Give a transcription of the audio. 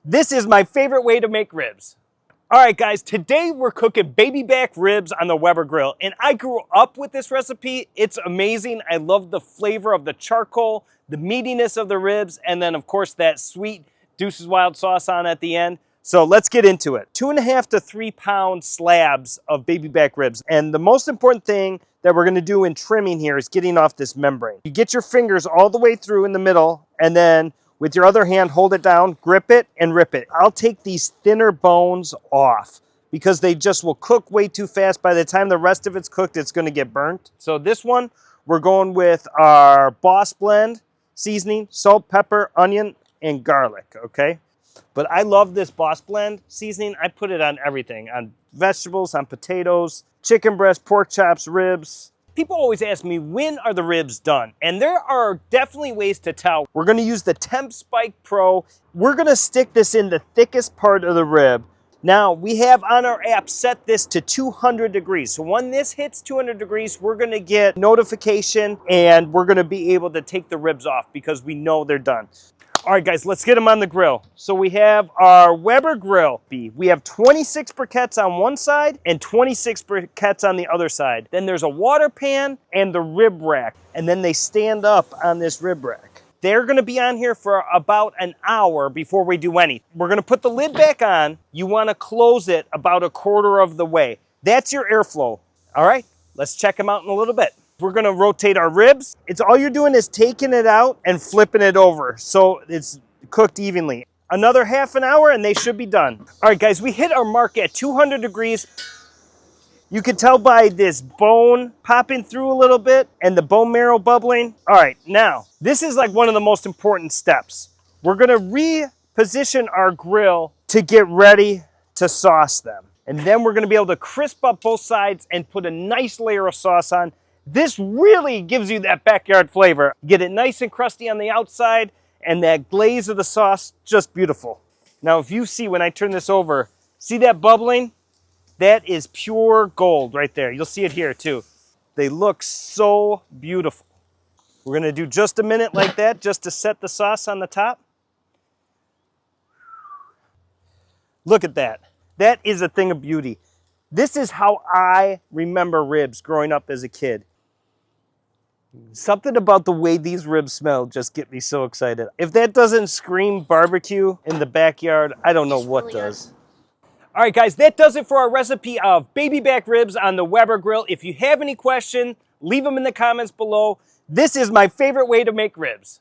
This is my favorite way to make ribs. All right, guys, today we're cooking baby back ribs on the Weber grill. And I grew up with this recipe. It's amazing. I love the flavor of the charcoal, the meatiness of the ribs, and then, of course, that sweet Duce's Wild Sauce on at the end. So let's get into it. 2.5 to 3 pound slabs of baby back ribs. And the most important thing that we're gonna do in trimming here is getting off this membrane. You get your fingers all the way through in the middle, and then with your other hand, hold it down, grip it, and rip it. I'll take these thinner bones off because they just will cook way too fast. By the time the rest of it's cooked, it's gonna get burnt. So this one, we're going with our Boss Blend seasoning, salt, pepper, onion, and garlic, okay? But I love this Boss Blend seasoning. I put it on everything, on vegetables, on potatoes, chicken breast, pork chops, ribs. People always ask me, when are the ribs done? And there are definitely ways to tell. We're gonna use the Temp Spike Pro. We're gonna stick this in the thickest part of the rib. Now, we have on our app set this to 200 degrees. So when this hits 200 degrees, we're gonna get notification and we're gonna be able to take the ribs off because we know they're done. All right, guys, let's get them on the grill. So we have our Weber grill. We have 26 briquettes on one side and 26 briquettes on the other side. Then there's a water pan and the rib rack. And then they stand up on this rib rack. They're gonna be on here for about an hour before we do anything. We're gonna put the lid back on. You wanna close it about 1/4 of the way. That's your airflow. All right, let's check them out in a little bit. We're gonna rotate our ribs. It's all you're doing is taking it out and flipping it over so it's cooked evenly. Another half an hour and they should be done. All right, guys, we hit our mark at 200 degrees. You can tell by this bone popping through a little bit and the bone marrow bubbling. All right, now, this is like one of the most important steps. We're gonna reposition our grill to get ready to sauce them. And then we're gonna be able to crisp up both sides and put a nice layer of sauce on. This really gives you that backyard flavor. Get it nice and crusty on the outside and that glaze of the sauce, just beautiful. Now, if you see when I turn this over, see that bubbling? That is pure gold right there. You'll see it here too. They look so beautiful. We're gonna do just a minute like that just to set the sauce on the top. Look at that. That is a thing of beauty. This is how I remember ribs growing up as a kid. Something about the way these ribs smell just get me so excited. If that doesn't scream barbecue in the backyard, I don't know what does. All right, guys, that does it for our recipe of baby back ribs on the Weber grill. If you have any questions, leave them in the comments below. This is my favorite way to make ribs.